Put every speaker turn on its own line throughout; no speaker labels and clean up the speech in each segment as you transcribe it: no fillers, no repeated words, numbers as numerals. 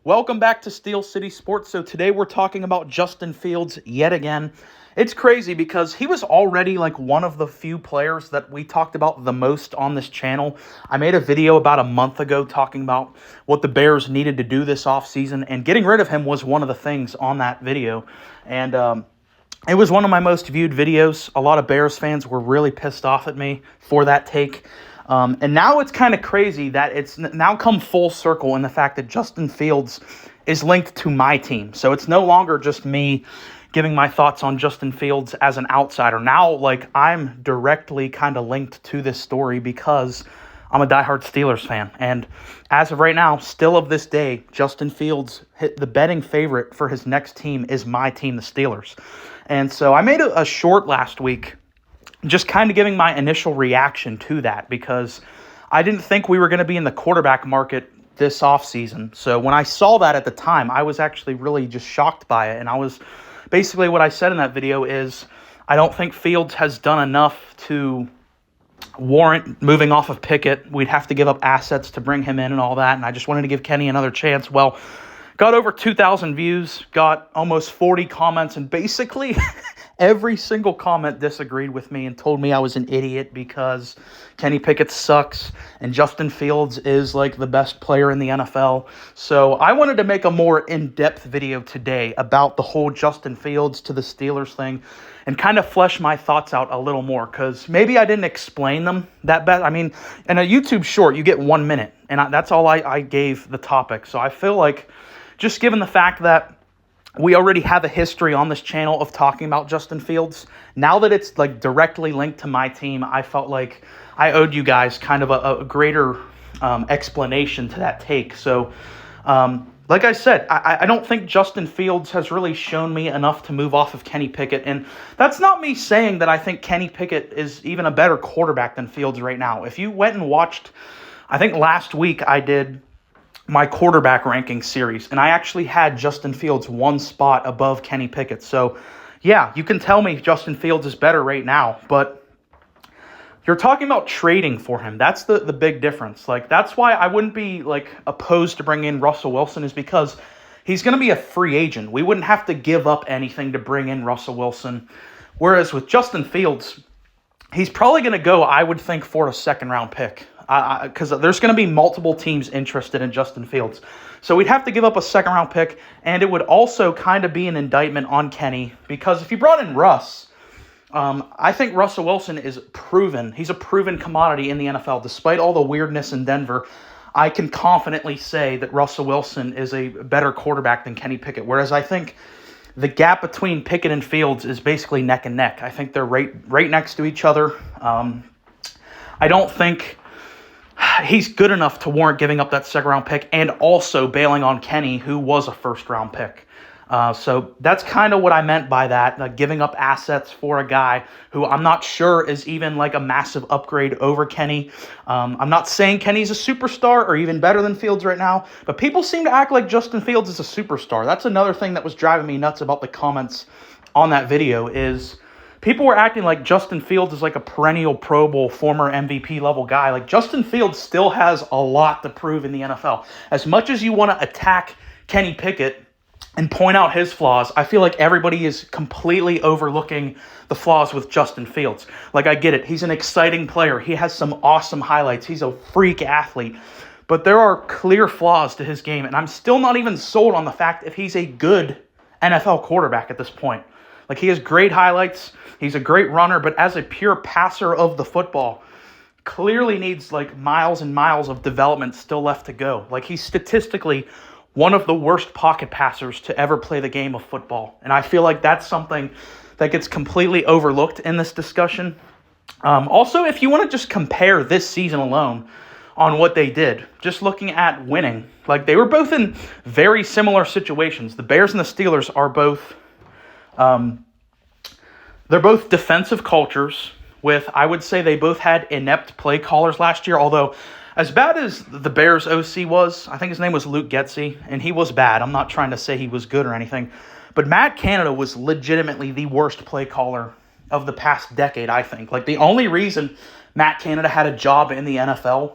Welcome back to Steel City Sports. So today we're talking about Justin Fields yet again. It's crazy because he was already like one of the few players that we talked about the most on this channel. I made a video about a month ago talking about what the Bears needed to do this offseason, and getting rid of him was one of the things on that video. And it was one of my most viewed videos. A lot of Bears fans were really pissed off at me for that take. And now it's kind of crazy that it's now come full circle in the fact that Justin Fields is linked to my team. So it's no longer just me giving my thoughts on Justin Fields as an outsider. Now, like, I'm directly kind of linked to this story because I'm a diehard Steelers fan. And as of right now, still of this day, Justin Fields, the betting favorite for his next team is my team, the Steelers. And so I made a short last week just kind of giving my initial reaction to that because I didn't think we were going to be in the quarterback market this offseason. So when I saw that at the time, I was actually really just shocked by it. And I was basically, what I said in that video is I don't think Fields has done enough to warrant moving off of Pickett. We'd have to give up assets to bring him in and all that. And I just wanted to give Kenny another chance. Well, got over 2,000 views, got almost 40 comments, and basically every single comment disagreed with me and told me I was an idiot because Kenny Pickett sucks and Justin Fields is like the best player in the NFL. So I wanted to make a more in-depth video today about the whole Justin Fields to the Steelers thing and kind of flesh my thoughts out a little more because maybe I didn't explain them that best. I mean, in a YouTube short, you get 1 minute, and that's all I gave the topic. So I feel like just given the fact that we already have a history on this channel of talking about Justin Fields, now that it's like directly linked to my team, I felt like I owed you guys kind of a greater explanation to that take. So, like I said, I don't think Justin Fields has really shown me enough to move off of Kenny Pickett. And that's not me saying that I think Kenny Pickett is even a better quarterback than Fields right now. If you went and watched, I think last week I did my quarterback ranking series, and I actually had Justin Fields one spot above Kenny Pickett. So, yeah, you can tell me Justin Fields is better right now, but you're talking about trading for him. That's the big difference. Like, that's why I wouldn't be, like, opposed to bring in Russell Wilson, is because he's going to be a free agent. We wouldn't have to give up anything to bring in Russell Wilson. Whereas with Justin Fields, he's probably going to go, I would think, for a second-round pick. Because there's going to be multiple teams interested in Justin Fields. So we'd have to give up a second-round pick, and it would also kind of be an indictment on Kenny, because if you brought in Russ, I think Russell Wilson is proven. He's a proven commodity in the NFL. Despite all the weirdness in Denver, I can confidently say that Russell Wilson is a better quarterback than Kenny Pickett, whereas I think the gap between Pickett and Fields is basically neck and neck. I think they're right next to each other. I don't think he's good enough to warrant giving up that second-round pick and also bailing on Kenny, who was a first-round pick. So that's kind of what I meant by that, like giving up assets for a guy who I'm not sure is even like a massive upgrade over Kenny. I'm not saying Kenny's a superstar or even better than Fields right now, but people seem to act like Justin Fields is a superstar. That's another thing that was driving me nuts about the comments on that video is people were acting like Justin Fields is like a perennial Pro Bowl, former MVP level guy. Like, Justin Fields still has a lot to prove in the NFL. As much as you want to attack Kenny Pickett and point out his flaws, I feel like everybody is completely overlooking the flaws with Justin Fields. Like, I get it. He's an exciting player. He has some awesome highlights. He's a freak athlete. But there are clear flaws to his game, and I'm still not even sold on the fact if he's a good NFL quarterback at this point. Like, he has great highlights. He's a great runner, but as a pure passer of the football, clearly needs like miles and miles of development still left to go. Like, he's statistically one of the worst pocket passers to ever play the game of football. And I feel like that's something that gets completely overlooked in this discussion. Also, if you want to just compare this season alone on what they did, just looking at winning, like, they were both in very similar situations. The Bears and the Steelers are both they're both defensive cultures with, I would say they both had inept play callers last year, although as bad as the Bears OC was, I think his name was Luke Getsy, and he was bad. I'm not trying to say he was good or anything, but Matt Canada was legitimately the worst play caller of the past decade, I think. Like, the only reason Matt Canada had a job in the NFL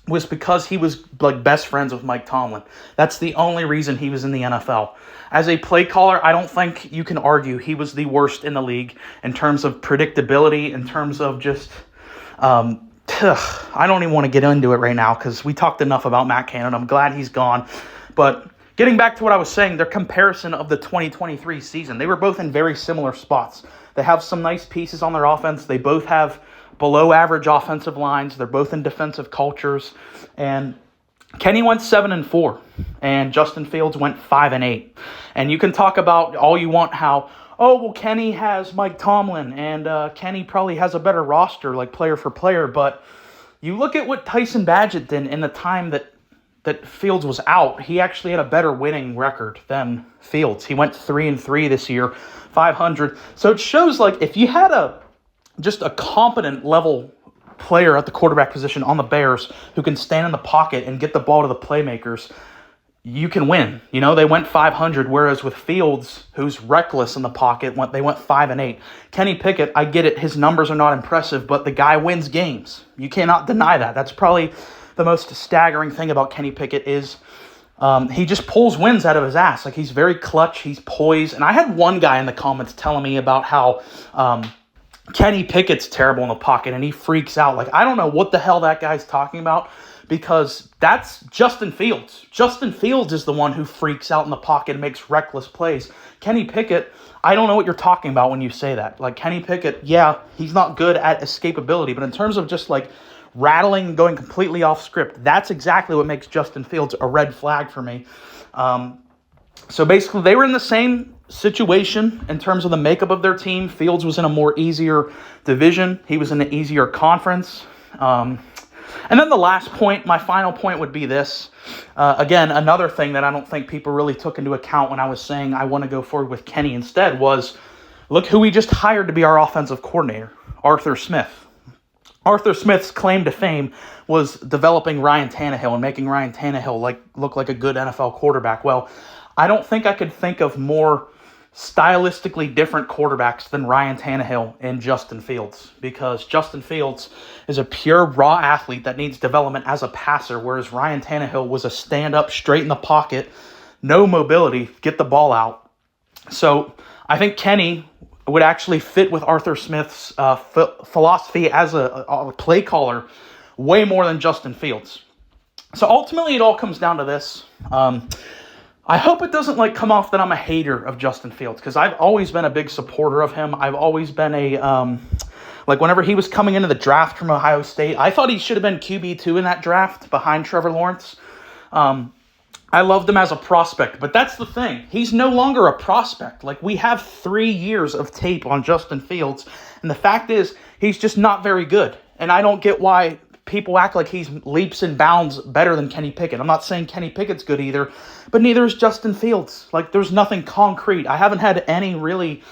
was because he was like best friends with Mike Tomlin. That's the only reason he was in the NFL. As a play caller, I don't think you can argue he was the worst in the league in terms of predictability, in terms of just, I don't even want to get into it right now because we talked enough about Matt Canada. I'm glad he's gone. But getting back to what I was saying, their comparison of the 2023 season, they were both in very similar spots. They have some nice pieces on their offense. They both have below average offensive lines. They're both in defensive cultures. And Kenny went 7-4, and Justin Fields went 5-8. And you can talk about all you want how, oh, well, Kenny has Mike Tomlin, and Kenny probably has a better roster, like player for player. But you look at what Tyson Bagent did in the time that Fields was out. He actually had a better winning record than Fields. He went 3-3 this year, 500. So it shows like if you had just a competent level player at the quarterback position on the Bears who can stand in the pocket and get the ball to the playmakers, you can win. You know, they went 500, whereas with Fields, who's reckless in the pocket, they went 5-8. Kenny Pickett, I get it, his numbers are not impressive, but the guy wins games. You cannot deny that. That's probably the most staggering thing about Kenny Pickett is he just pulls wins out of his ass. Like, he's very clutch, he's poised. And I had one guy in the comments telling me about how Kenny Pickett's terrible in the pocket, and he freaks out. Like, I don't know what the hell that guy's talking about, because that's Justin Fields. Justin Fields is the one who freaks out in the pocket and makes reckless plays. Kenny Pickett, I don't know what you're talking about when you say that. Like, Kenny Pickett, yeah, he's not good at escapability, but in terms of just, like, rattling and going completely off script, that's exactly what makes Justin Fields a red flag for me. So basically, they were in the same situation in terms of the makeup of their team. Fields was in a more easier division. He was in an easier conference. And then the last point, my final point would be this. Again, another thing that I don't think people really took into account when I was saying I want to go forward with Kenny instead was, look who we just hired to be our offensive coordinator, Arthur Smith. Arthur Smith's claim to fame was developing Ryan Tannehill and making Ryan Tannehill look like a good NFL quarterback. Well, I don't think I could think of more stylistically different quarterbacks than Ryan Tannehill and Justin Fields, because Justin Fields is a pure raw athlete that needs development as a passer, whereas Ryan Tannehill was a stand-up, straight in the pocket, no mobility, get the ball out. So I think Kenny would actually fit with Arthur Smith's philosophy as a play caller way more than Justin Fields. So ultimately, it all comes down to this. I hope it doesn't come off that I'm a hater of Justin Fields, because I've always been a big supporter of him. I've always been whenever he was coming into the draft from Ohio State, I thought he should have been QB2 in that draft behind Trevor Lawrence. I loved him as a prospect, but that's the thing. He's no longer a prospect. We have 3 years of tape on Justin Fields, and the fact is, he's just not very good. And I don't get why people act like he's leaps and bounds better than Kenny Pickett. I'm not saying Kenny Pickett's good either, but neither is Justin Fields. There's nothing concrete. I haven't had any really...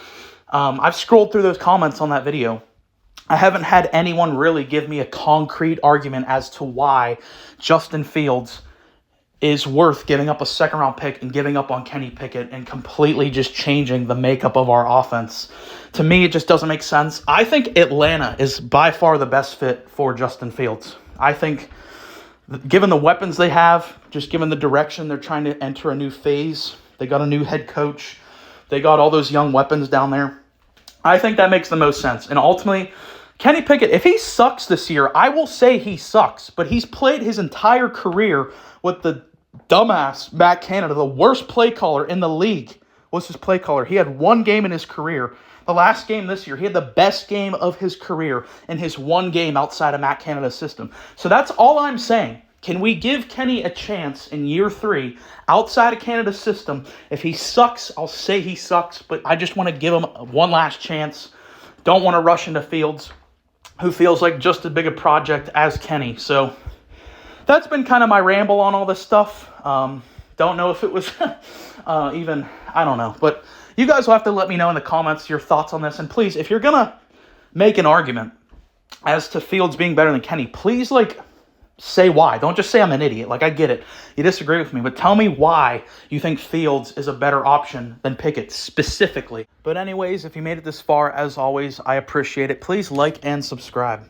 I've scrolled through those comments on that video. I haven't had anyone really give me a concrete argument as to why Justin Fields is worth giving up a second-round pick and giving up on Kenny Pickett and completely just changing the makeup of our offense. To me, it just doesn't make sense. I think Atlanta is by far the best fit for Justin Fields. I think, given the weapons they have, just given the direction they're trying to enter a new phase, they got a new head coach, they got all those young weapons down there, I think that makes the most sense. And ultimately, Kenny Pickett, if he sucks this year, I will say he sucks, but he's played his entire career with the dumbass Matt Canada, the worst play caller in the league, was his play caller. He had one game in his career. The last game this year, he had the best game of his career in his one game outside of Matt Canada's system. So that's all I'm saying. Can we give Kenny a chance in year 3 outside of Canada's system? If he sucks, I'll say he sucks, but I just want to give him one last chance. Don't want to rush into Fields, who feels like just as big a project as Kenny. So that's been kind of my ramble on all this stuff. Don't know if it was I don't know. But you guys will have to let me know in the comments your thoughts on this. And please, if you're going to make an argument as to Fields being better than Kenny, please, say why. Don't just say I'm an idiot. I get it. You disagree with me, but tell me why you think Fields is a better option than Pickett specifically. But anyways, if you made it this far, as always, I appreciate it. Please like and subscribe.